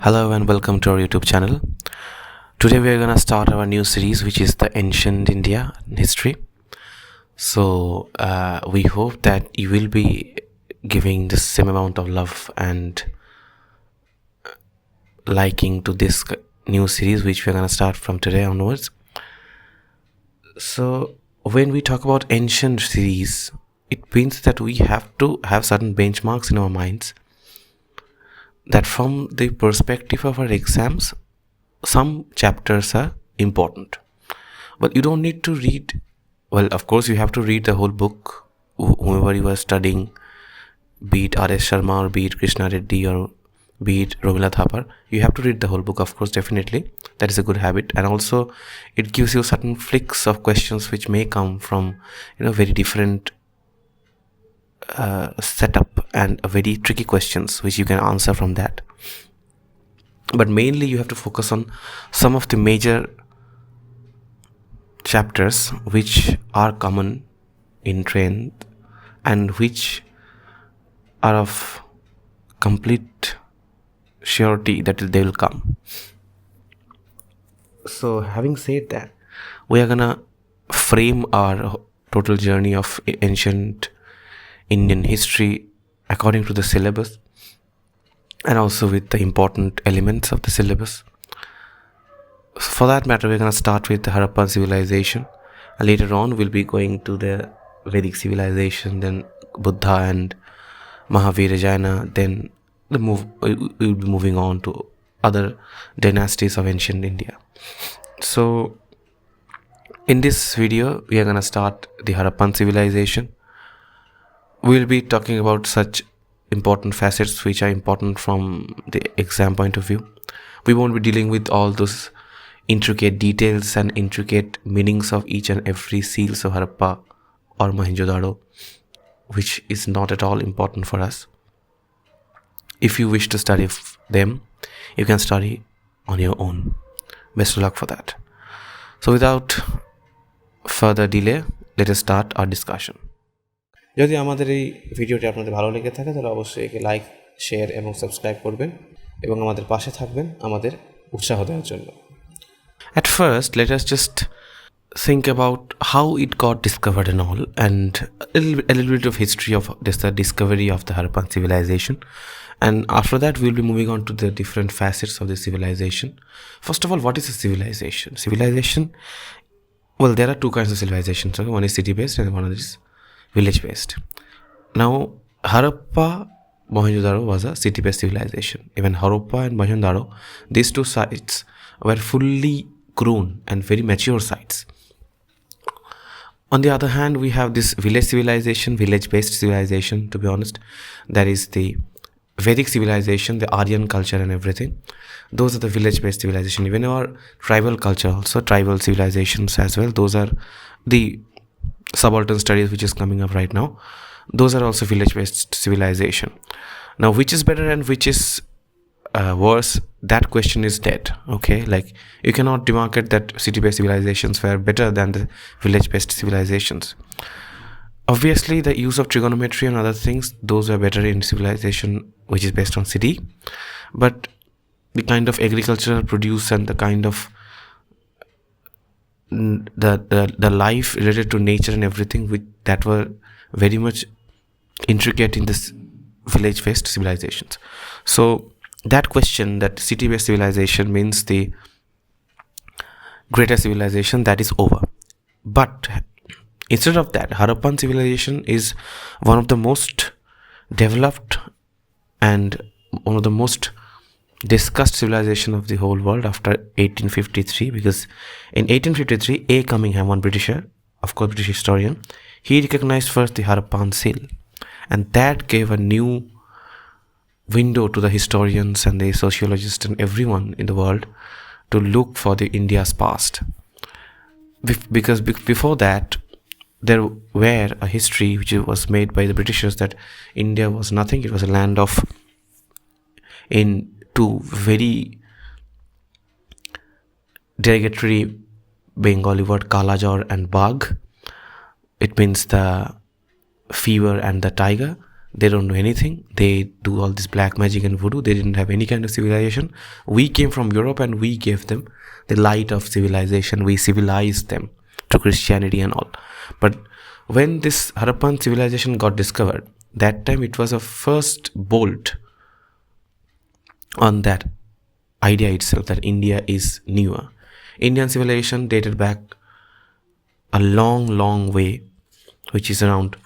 Hello and welcome to our YouTube channel. Today we are going to start our new series, which is the Ancient India History. So we hope that you will be giving the same amount of love and liking to this new series, which we are going to start from today onwards. So when we talk about ancient series, it means that we have to have certain benchmarks in our minds, that from the perspective of our exams, some chapters are important. But you don't need to read, well, of course you have to read the whole book, whoever you are studying, be it R.S. Sharma or be it Krishna Reddy or be it Rabindranath Thapar. You have to read the whole book, of course, definitely. That is a good habit. And also it gives you certain flicks of questions which may come from, very different setup and very tricky questions which you can answer from that. But mainly you have to focus on some of the major chapters which are common in trend and which are of complete surety that they will come. So having said that, we are gonna frame our total journey of ancient Indian history according to the syllabus and also with the important elements of the syllabus. So for that matter, we're going to start with the Harappan Civilization. And later on, we'll be going to the Vedic civilization, then Buddha and Mahavira Jaina, then we'll be moving on to other dynasties of ancient India. So in this video, we are going to start the Harappan Civilization. We'll be talking about such important facets which are important from the exam point of view. We won't be dealing with all those intricate details and intricate meanings of each and every seals of Harappa or Mohenjo-daro, which is not at all important for us. If you wish to study them, you can study on your own. Best of luck for that. So without further delay, let us start our discussion. যদি আমাদের এই ভিডিওটি আপনাদের ভালো লেগে থাকে তাহলে অবশ্যই একে লাইক, শেয়ার এবং সাবস্ক্রাইব করবেন এবং আমাদের পাশে থাকবেন আমাদের উৎসাহ দেওয়ার জন্য। At first, let us just think about how it got discovered and all, and a little bit of history of the discovery of the Harappan civilization. And after that, we'll be moving on to the different facets of the civilization. First of all, what is a civilization? Civilization, well, there are two kinds of civilizations. Okay? One is city-based and one is village-based. Now, Harappa, Mohenjo-daro was a city-based civilization. Even Harappa and Mohenjo-daro, these two sites were fully grown and very mature sites. On the other hand, we have this village civilization, village-based civilization, to be honest. That is the Vedic civilization, the Aryan culture and everything. Those are the village-based civilization. Even our tribal culture also, tribal civilizations as well. Those are the subaltern studies which is coming up right now. Those are also village-based civilization. Now, which is better and which is worse, that question is dead. Okay, like you cannot demarcate that city-based civilizations were better than the village-based civilizations. Obviously, the use of trigonometry and other things, those are better in civilization which is based on city. But the kind of agricultural produce and the kind of the life related to nature and everything that were very much intricate in this village-based civilizations. So that question, that city-based civilization means the greater civilization, that is over. But instead of that, Harappan civilization is one of the most developed and one of the most discussed civilization of the whole world after 1853, because in 1853 A. Cunningham, one Britisher, of course British historian, he recognized first the Harappan seal, and that gave a new window to the historians and the sociologists and everyone in the world to look for the India's past. Because before that there were a history which was made by the Britishers that India was nothing. It was a land of, in two very derogatory Bengali word, Kalajor and Bagh. It means the fever and the tiger. They don't know anything. They do all this black magic and voodoo. They didn't have any kind of civilization. We came from Europe and we gave them the light of civilization. We civilized them to Christianity and all. But when this Harappan civilization got discovered, that time it was a first bolt on that idea itself that India is newer. Indian civilization dated back a long way, which is around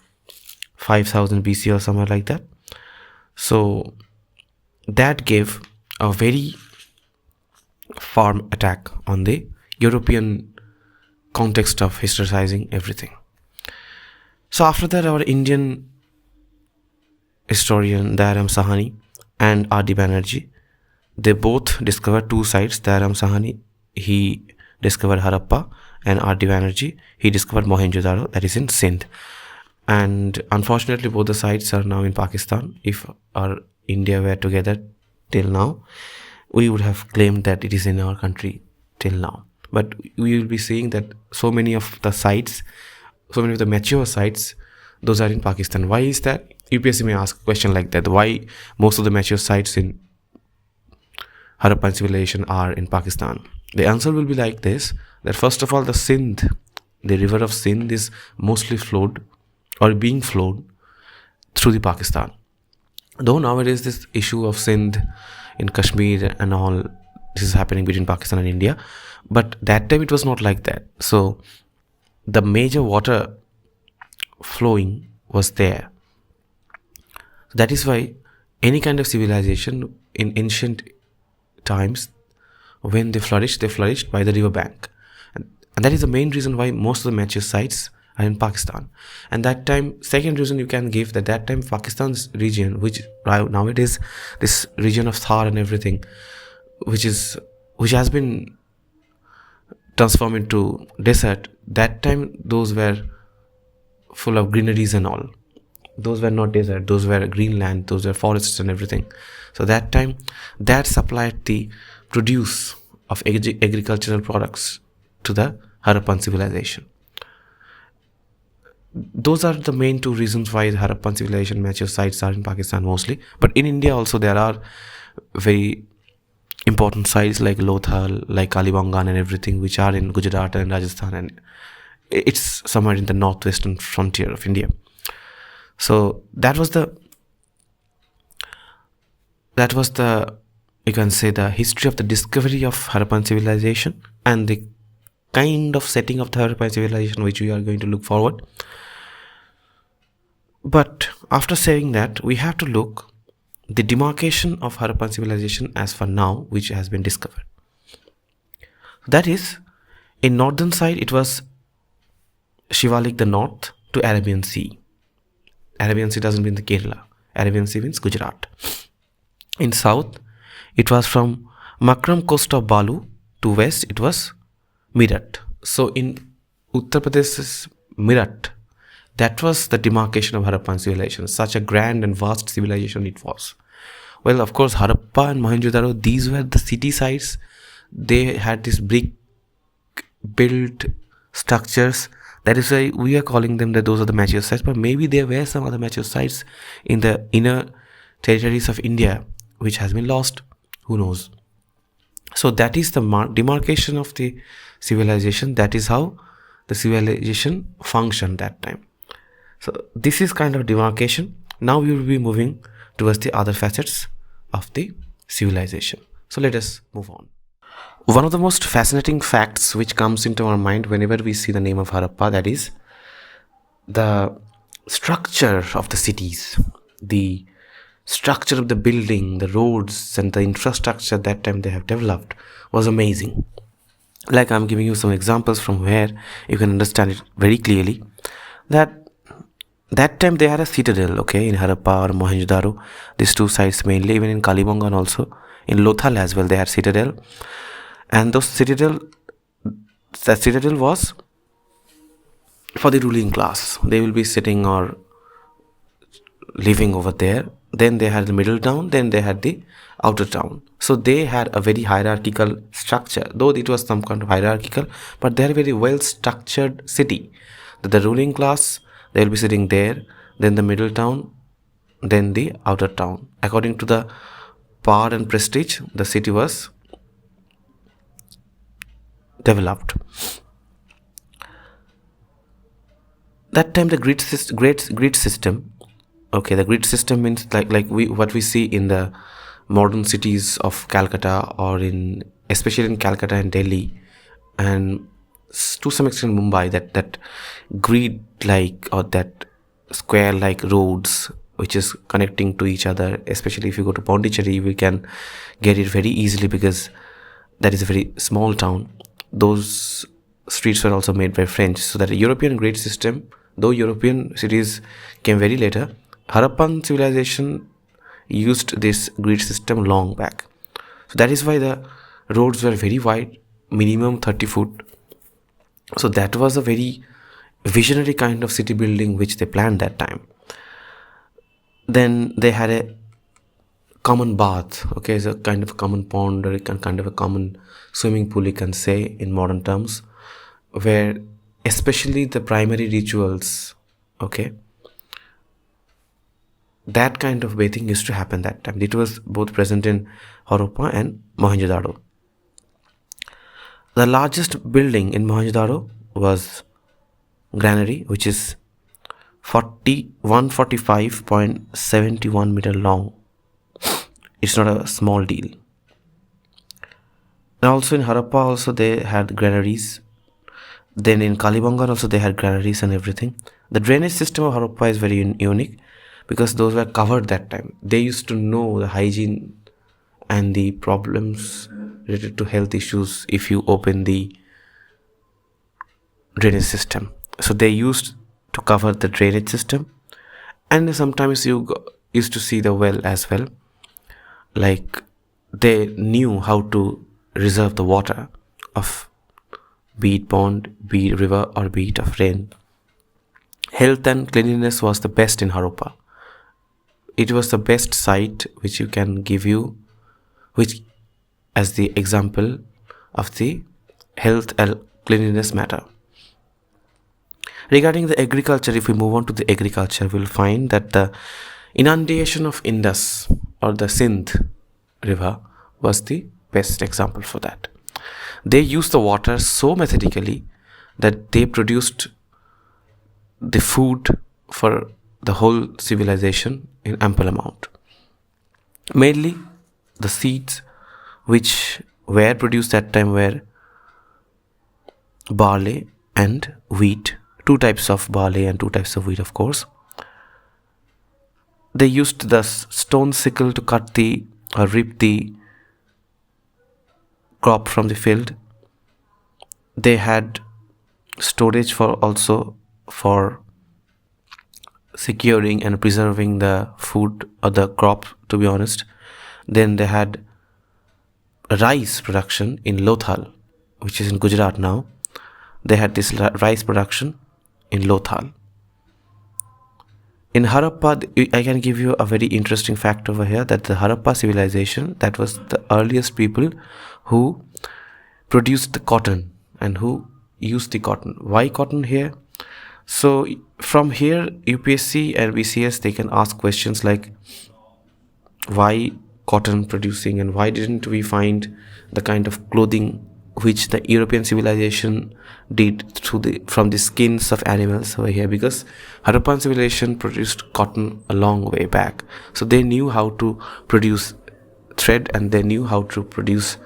5000 BC or somewhere like that. So that gave a very firm attack on the European context of historicizing everything. So after that, our Indian historian Dayram Sahani and R.D. Banerjee, they both discovered two sites. Dayram Sahani, he discovered Harappa, and R.D. Banerjee, he discovered Mohenjo-daro, that is in Sindh. And unfortunately, both the sites are now in Pakistan. If our India were together till now, we would have claimed that it is in our country till now. But we will be seeing that so many of the sites, so many of the mature sites, those are in Pakistan. Why is that? UPSC may ask a question like that. Why most of the mature sites in Harappan civilization are in Pakistan? The answer will be like this, that first of all, the Sindh, the river of Sindh is mostly flowed or being flowed through the Pakistan. Though nowadays this issue of Sindh in Kashmir and all, this is happening between Pakistan and India, but that time it was not like that. So the major water flowing was there. That is why any kind of civilization in ancient times, when they flourished by the river bank. And that is the main reason why most of the mature sites are in Pakistan. And that time, second reason you can give, that time Pakistan's region, which nowadays this region of Thar and everything, which has been transformed into desert, that time those were full of greeneries and all. Those were not desert, those were greenland, those were forests and everything. So that time, that supplied the produce of agricultural products to the Harappan civilization. Those are the main two reasons why the Harappan civilization mature sites are in Pakistan mostly. But in India also there are very important sites like Lothal, like Kalibangan and everything, which are in Gujarat and Rajasthan, and it's somewhere in the northwestern frontier of India. So that was the you can say the history of the discovery of Harappan civilization and the kind of setting of the Harappan civilization which we are going to look forward. But after saying that, we have to look the demarcation of Harappan civilization as for now, which has been discovered. That is, in northern side it was Shivalik the north to Arabian Sea. Arabian Sea doesn't mean the Kerala. Arabian Sea means Gujarat. In south, it was from Makram coast of Balu to west, it was Meerut. So in Uttar Pradesh's Meerut, that was the demarcation of Harappan civilization. Such a grand and vast civilization it was. Well, of course, Harappa and Mohenjo-daro, these were the city sites. They had these brick built structures. That is why we are calling them that those are the mature sites. But maybe there were some other mature sites in the inner territories of India which has been lost. Who knows? So that is the demarcation of the civilization. That is how the civilization functioned that time. So this is kind of demarcation. Now we will be moving towards the other facets of the civilization. So let us move on. One of the most fascinating facts which comes into our mind whenever we see the name of Harappa, that is the structure of the cities, the structure of the building, the roads and the infrastructure that time they have developed was amazing. Like I'm giving you some examples from where you can understand it very clearly. That time they had a citadel, okay, in Harappa or Mohenjo-daro, these two sites mainly, even in Kalibangan also, in Lothal as well they had citadel. And the citadel was for the ruling class. They will be sitting or living over there. Then they had the middle town, then they had the outer town. So they had a very hierarchical structure, though it was some kind of hierarchical, but they had a very well structured city. The ruling class, they will be sitting there, then the middle town, than the outer town. According to the power and prestige, the city was developed. That time the grid system. Okay, the grid system means like what we see in the modern cities of Calcutta, or in especially in Calcutta and Delhi, and to some extent Mumbai, that grid like, or that square like roads which is connecting to each other. Especially if you go to Pondicherry, we can get it very easily because that is a very small town. Those streets were also made by French. So that a European grid system, though European cities came very later, Harappan civilization used this grid system long back. So that is why the roads were very wide, minimum 30 foot. So that was a very visionary kind of city building which they planned that time. Then they had a common bath, okay, it's a kind of a common pond, or kind of a common swimming pool, you can say in modern terms, where especially the primary rituals, okay, that kind of bathing used to happen that time. It was both present in Harappa and Mohenjo-daro. The largest building in Mohenjo-daro was Granary, which is 145.71 meter long. It's not a small deal. And also in Harappa also they had granaries. Then in Kalibangan also they had granaries and everything. The drainage system of Harappa is very unique because those were covered that time. They used to know the hygiene and the problems related to health issues if you open the drainage system. So they used to cover the drainage system, and sometimes you used to see the well as well. Like they knew how to reserve the water of be it pond, be it river, or be it of rain. Health and cleanliness was the best in Harappa. It was the best site which you can give you, which as the example of the health and cleanliness matter. Regarding the agriculture, if we move on to the agriculture, we'll find that the inundation of Indus or the Sindh river was the best example for that. They used the water so methodically that they produced the food for the whole civilization in ample amount. Mainly the seeds which were produced that time were barley and wheat. Two types of barley and two types of wheat, of course. They used the stone sickle to cut the or rip the crop from the field. They had storage for also for securing and preserving the food or the crop, to be honest. Then they had rice production in Lothal, which is in Gujarat now. They had this rice production in Lothal. In Harappa, I can give you a very interesting fact over here, that the Harappa civilization, that was the earliest people who produced the cotton and who used the cotton. Why cotton here? So from here, UPSC and BCS, they can ask questions like why cotton producing, and why didn't we find the kind of clothing which the European civilization did from the skins of animals over here, because Harappan civilization produced cotton a long way back. So they knew how to produce thread, and they knew how to produce,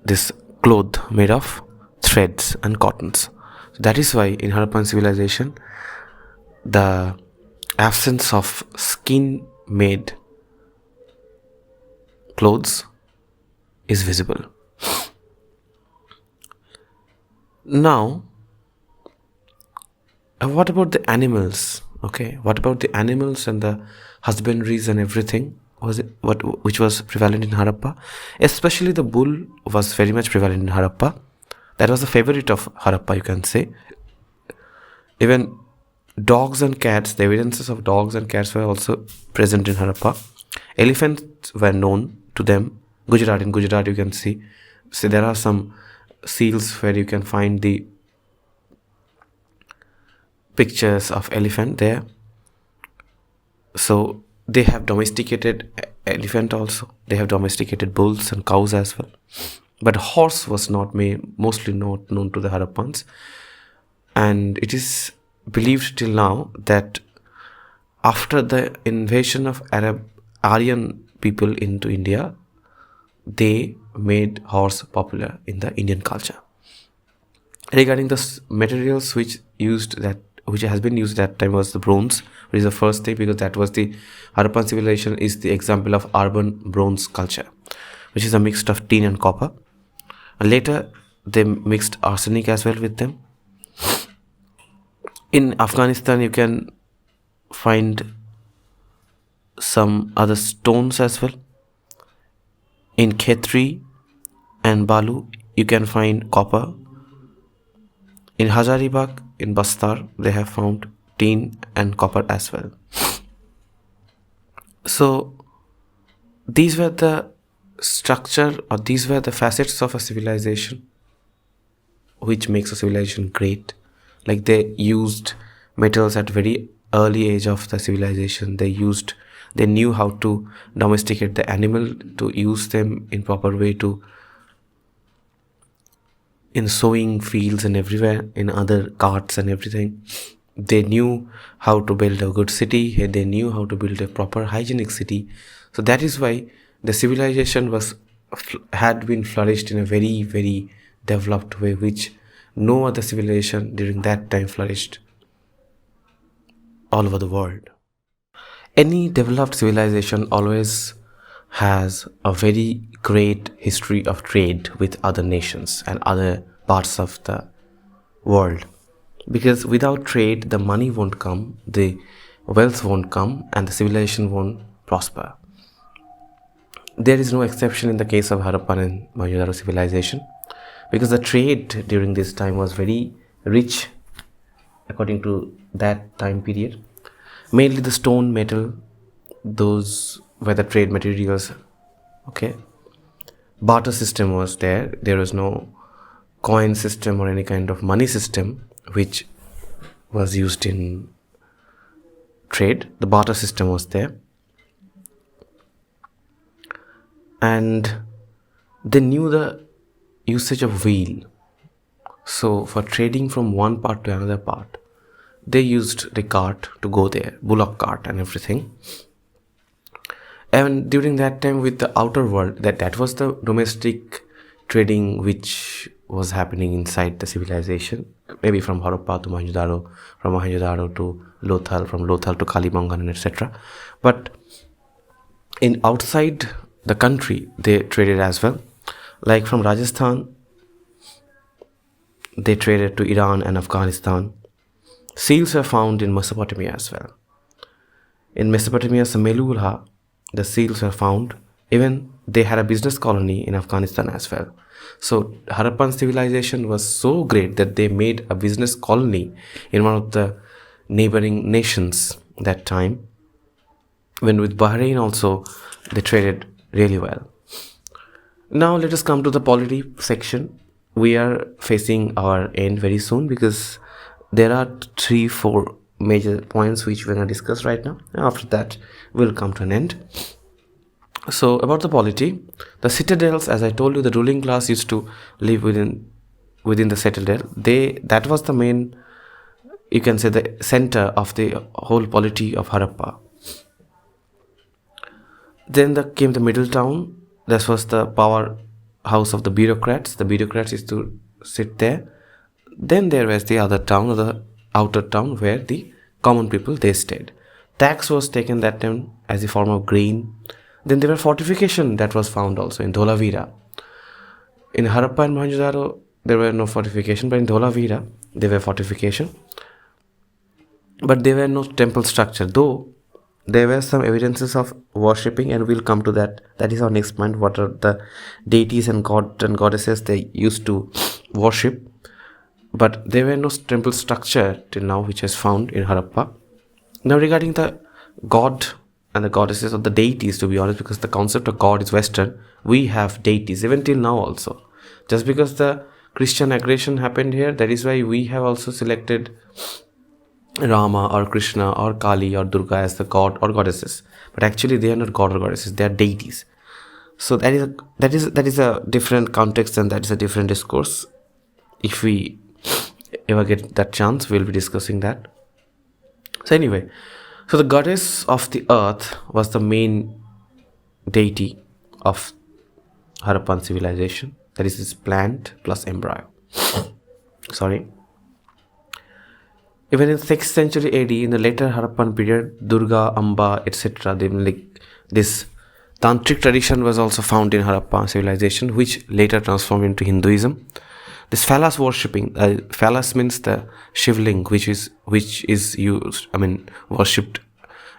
this cloth made of threads and cottons. So that is why in Harappan civilization, the absence of skin made clothes is visible. Now, what about the animals? Okay, what about the animals and the husbandries and everything? Which was prevalent in Harappa? Especially the bull was very much prevalent in Harappa. That was the favorite of Harappa, you can say. Even dogs and cats, the evidences of dogs and cats were also present in Harappa. Elephants were known to them. In Gujarat you can see. So there are some seals where you can find the pictures of elephant there. So they have domesticated elephant also. They have domesticated bulls and cows as well. But horse was mostly not known to the Harappans. And it is believed till now that after the invasion of Aryan people into India, they made horse popular in the Indian culture. Regarding the materials which has been used at that time was the bronze, which is the first thing, because that was the Harappan civilization is the example of urban bronze culture, which is a mix of tin and copper. And later they mixed arsenic as well with them. In Afghanistan you can find some other stones as well. In Khetri and Balu you can find copper. In Hazaribagh, in Bastar, they have found tin and copper as well. So these were the structure, or these were the facets of a civilization which makes a civilization great. Like they used metals at very early age of the civilization. They knew how to domesticate the animal, to use them in proper way in sowing fields and everywhere, in other carts and everything. They knew how to build a good city. They knew how to build a proper hygienic city. So that is why the civilization had been flourished in a very, very developed way, which no other civilization during that time flourished all over the world. Any developed civilization always has a very great history of trade with other nations and other parts of the world. Because without trade, the money won't come, the wealth won't come, and the civilization won't prosper. There is no exception in the case of Harappan and Mohenjodaro civilization, because the trade during this time was very rich according to that time period. Mainly the stone, metal, those were the trade materials. Okay, barter system was there. There was no coin system or any kind of money system which was used in trade. The barter system was there, and they knew the usage of wheel. So for trading from one part to another part, they used the cart to go there, bullock cart and everything. And during that time with the outer world, that was the domestic trading which was happening inside the civilization, maybe from Harappa to Mohenjo-daro, from Mohenjo-daro to Lothal, from Lothal to Kalibangan, and etc. But in outside the country, they traded as well. Like from Rajasthan, they traded to Iran and Afghanistan. Seals were found in Mesopotamia as well. In Mesopotamia, Samelulha, the seals were found. Even they had a business colony in Afghanistan as well. So Harappan civilization was so great that they made a business colony in one of the neighboring nations that time. When with Bahrain also, they traded really well. Now let us come to the polity section. We are facing our end very soon, because there are 3-4 major points which we're going to discuss right now. After that, we'll come to an end. So about the polity, the citadels, as I told you, the ruling class used to live within the citadel. That was the main, you can say, the center of the whole polity of Harappa. Then came the middle town. This was the powerhouse of the bureaucrats. The bureaucrats used to sit there. Then there was the other town, or the outer town, where the common people, they stayed. Tax was taken that time as a form of grain. Then there were fortification that was found also in Dholavira. In Harappa and Mohenjo-daro, there were no fortification, but in Dholavira, there were fortification. But there were no temple structure, though there were some evidences of worshipping, and we'll come to that. That is our next point. What are the deities and god and goddesses they used to worship? But there were no temple structure till now which is found in Harappa. Now regarding the god and the goddesses, or the deities, to be honest, because the concept of god is Western, we have deities even till now also. Just because the Christian aggression happened here, that is why we have also selected Rama or Krishna or Kali or Durga as the god or goddesses, but actually they are not god or goddesses; they are deities. So that is a different context, and that is a different discourse. If we ever get that chance, we'll be discussing that. So anyway, so the goddess of the earth was the main deity of Harappan civilization. That is this plant plus embryo. Sorry. Even in 6th century AD, in the later Harappan period, Durga, Amba, etc., this tantric tradition was also found in Harappan civilization, which later transformed into Hinduism. This phallus worshipping, phallus means the shivling, which is used, worshipped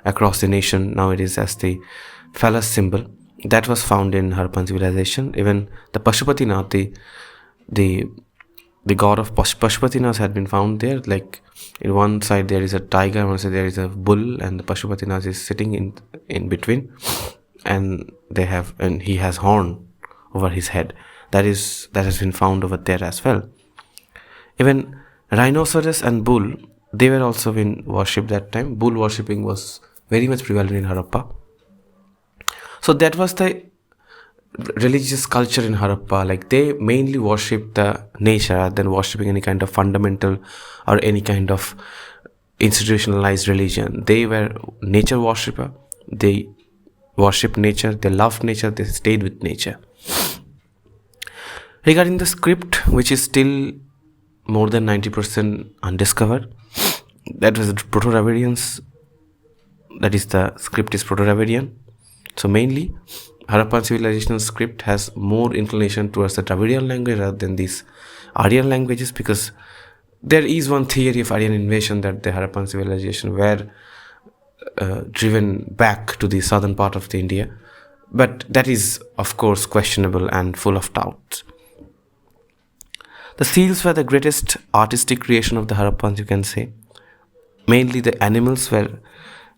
across the nation nowadays as the phallus symbol. That was found in Harappan civilization. Even the Pashupatinath, the god of Pashupatinath had been found there. Like in one side there is a tiger, one side there is a bull, and the Pashupatinath is sitting in between, and he has horn over his head. That has been found over there as well. Even rhinoceros and bull, they were also been worshipped that time. Bull worshipping was very much prevalent in Harappa. So that was the religious culture in Harappa. Like they mainly worshipped the nature rather than worshipping any kind of fundamental or any kind of institutionalized religion. They were nature worshipper. They worshipped nature. They loved nature. They stayed with nature. Regarding the script, which is still more than 90% undiscovered, that was the Proto-Dravidians. That is, the script is Proto-Dravidian. So mainly, Harappan civilization script has more inclination towards the Dravidian language rather than these Aryan languages, because there is one theory of Aryan invasion that the Harappan civilization were driven back to the southern part of the India, but that is of course questionable and full of doubts. The seals were the greatest artistic creation of the Harappans, you can say. Mainly the animals were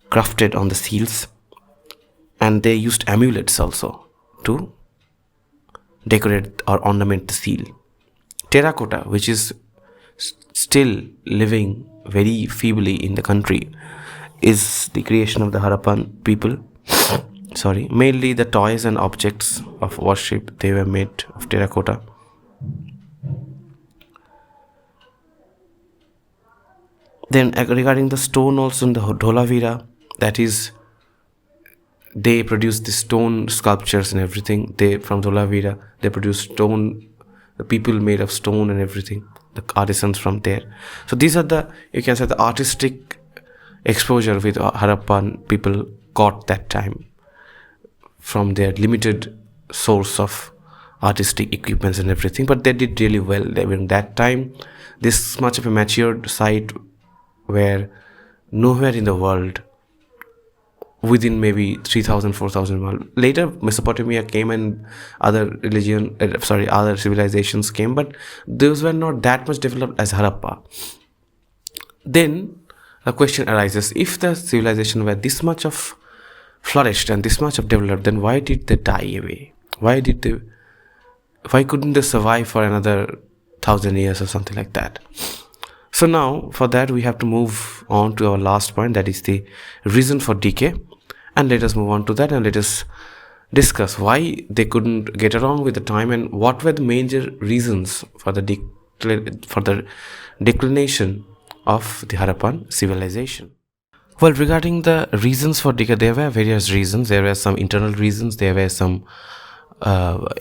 crafted on the seals, and they used amulets also to decorate or ornament the seal. Terracotta, which is still living very feebly in the country, is the creation of the Harappan people. Mainly the toys and objects of worship, they were made of terracotta. Then regarding the stone, also in the Dholavira, that is, they produce the stone sculptures and everything. From Dholavira, they produce stone, the people made of stone and everything, the artisans from there. So these are the, you can say, the artistic exposure with Harappan people got that time from their limited source of artistic equipments and everything. But they did really well. In that time, this much of a matured site were nowhere in the world within maybe 3,000, 4,000 miles. Later, Mesopotamia came and other civilizations came, but those were not that much developed as Harappa. Then the question arises, if the civilization were this much of flourished and this much of developed, then why did they die away? Why couldn't they survive for another 1,000 years or something like that? So now, for that, we have to move on to our last point, that is the reason for decay. And let us move on to that, and let us discuss why they couldn't get along with the time and what were the major reasons for the declination of the Harappan civilization. Well, regarding the reasons for decay, there were various reasons. There were some internal reasons, there were some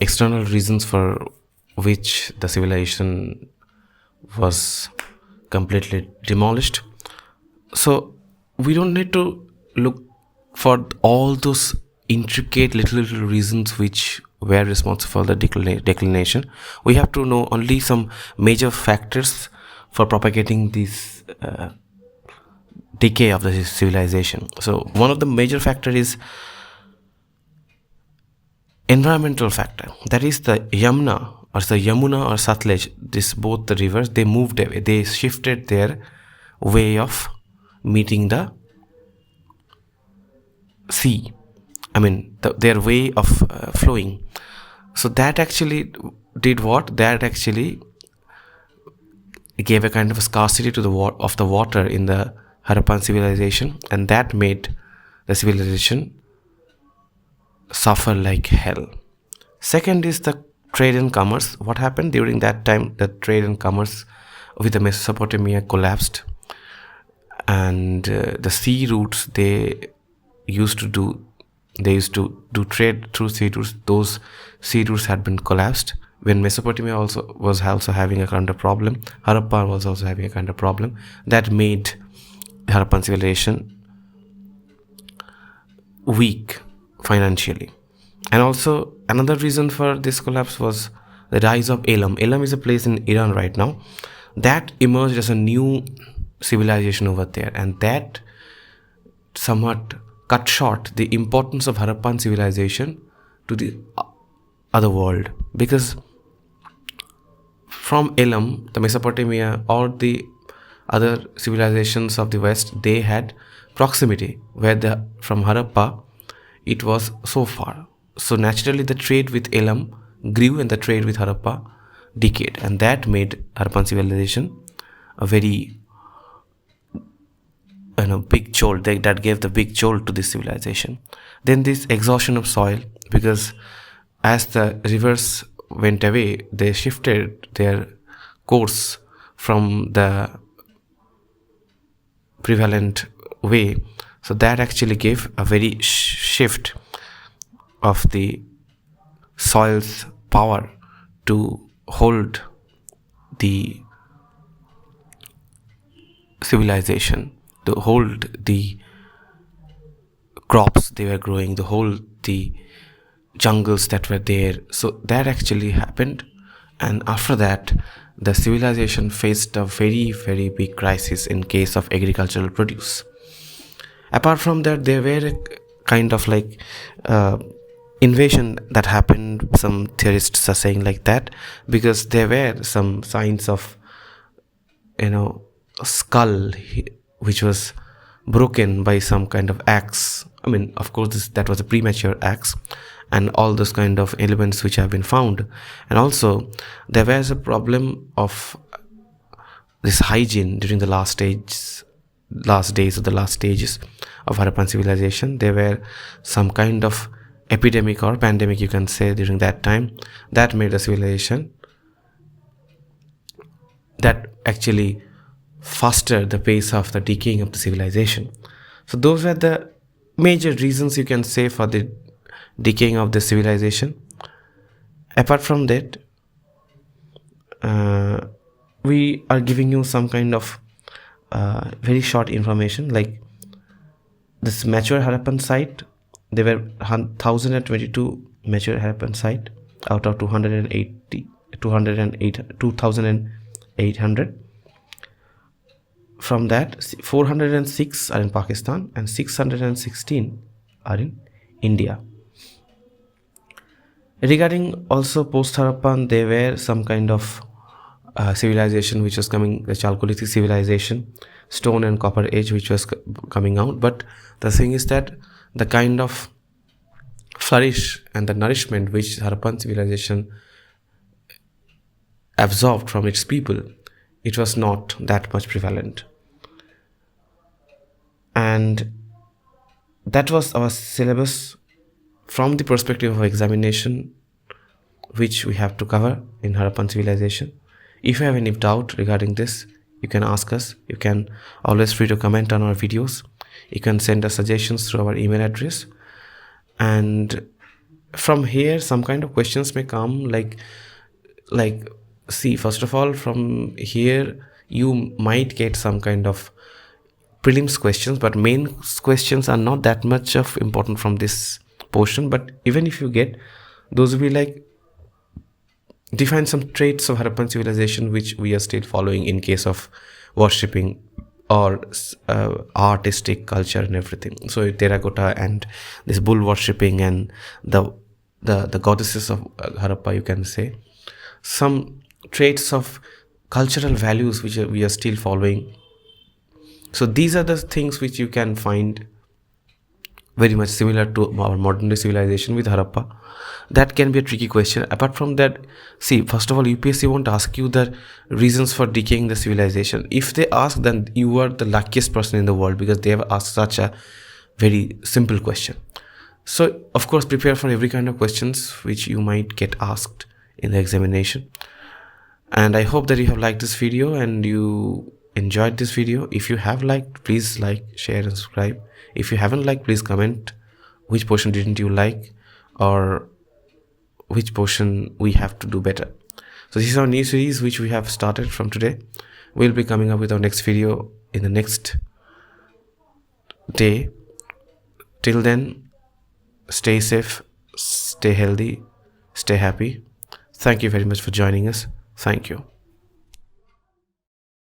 external reasons for which the civilization was completely demolished. So we don't need to look for all those intricate little reasons which were responsible for the declination. We have to know only some major factors for propagating this decay of the civilization. So one of the major factor is environmental factor. That is the Yamuna or Satluj, both the rivers, they moved away. They shifted their way of meeting the sea. Their way of flowing. So that actually did what? That actually gave a kind of a scarcity to the water in the Harappan civilization, and that made the civilization suffer like hell. Second is the trade and commerce. What happened during that time? The trade and commerce with the Mesopotamia collapsed, and the sea routes they used to do trade through sea routes. Those sea routes had been collapsed. When Mesopotamia was also having a kind of problem, Harappa was also having a kind of problem. That made Harappan civilization weak financially. And also another reason for this collapse was the rise of Elam. Elam is a place in Iran right now that emerged as a new civilization over there, and that somewhat cut short the importance of Harappan civilization to the other world, because from Elam, the Mesopotamia or the other civilizations of the West, they had proximity, where from Harappa it was so far. So naturally the trade with Elam grew and the trade with Harappa decayed, and that made Harappan civilization a very big jolt. That gave the big jolt to this civilization. Then this exhaustion of soil, because as the rivers went away, they shifted their course from the prevalent way. So that actually gave a very shift of the soil's power to hold the civilization, to hold the crops they were growing, to hold the jungles that were there. So that actually happened, and after that the civilization faced a very, very big crisis in case of agricultural produce. Apart from that, there were a kind of like invasion that happened. Some theorists are saying like that, because there were some signs of a skull which was broken by some kind of axe. I mean, of course that was a premature axe, and all those kind of elements which have been found. And also there was a problem of this hygiene during the last days of Harappan civilization. There were some kind of epidemic or pandemic, you can say, during that time, that made a civilization that actually faster the pace of the decaying of the civilization. So those were the major reasons, you can say, for the decaying of the civilization. Apart from that, we are giving you some kind of very short information, like this mature Harappan site. There were 1022 mature Harappan site out of 2,800. From that, 406 are in Pakistan and 616 are in India. Regarding also post-Harappan, there were some kind of civilization which was coming, the Chalcolithic civilization, stone and copper age, which was coming out. But the thing is that the kind of flourish and the nourishment which Harappan civilization absorbed from its people, it was not that much prevalent. And that was our syllabus from the perspective of examination, which we have to cover in Harappan civilization. If you have any doubt regarding this, you can ask us. You can always free to comment on our videos. You can send us suggestions through our email address. And from here, some kind of questions may come, like see, first of all, from here you might get some kind of prelims questions, but main questions are not that much of important from this portion. But even if you get, those will be like, define some traits of Harappan civilization which we are still following in case of worshipping or artistic culture and everything. So terracotta and this bull worshipping and the goddesses of Harappa, you can say. Some traits of cultural values which we are still following. So these are the things which you can find very much similar to our modern day civilization with Harappa. That can be a tricky question. Apart from that, see, first of all, UPSC won't ask you the reasons for decaying the civilization. If they ask, then you are the luckiest person in the world, because they have asked such a very simple question. So of course, prepare for every kind of questions which you might get asked in the examination. And I hope that you have liked this video and you enjoyed this video. If you have liked, please like, share and subscribe. If you haven't liked, please comment which portion didn't you like, or which portion we have to do better. So this is our new series which we have started from today. We'll be coming up with our next video in the next day. Till then, stay safe, stay healthy, stay happy. Thank you very much for joining us. Thank you.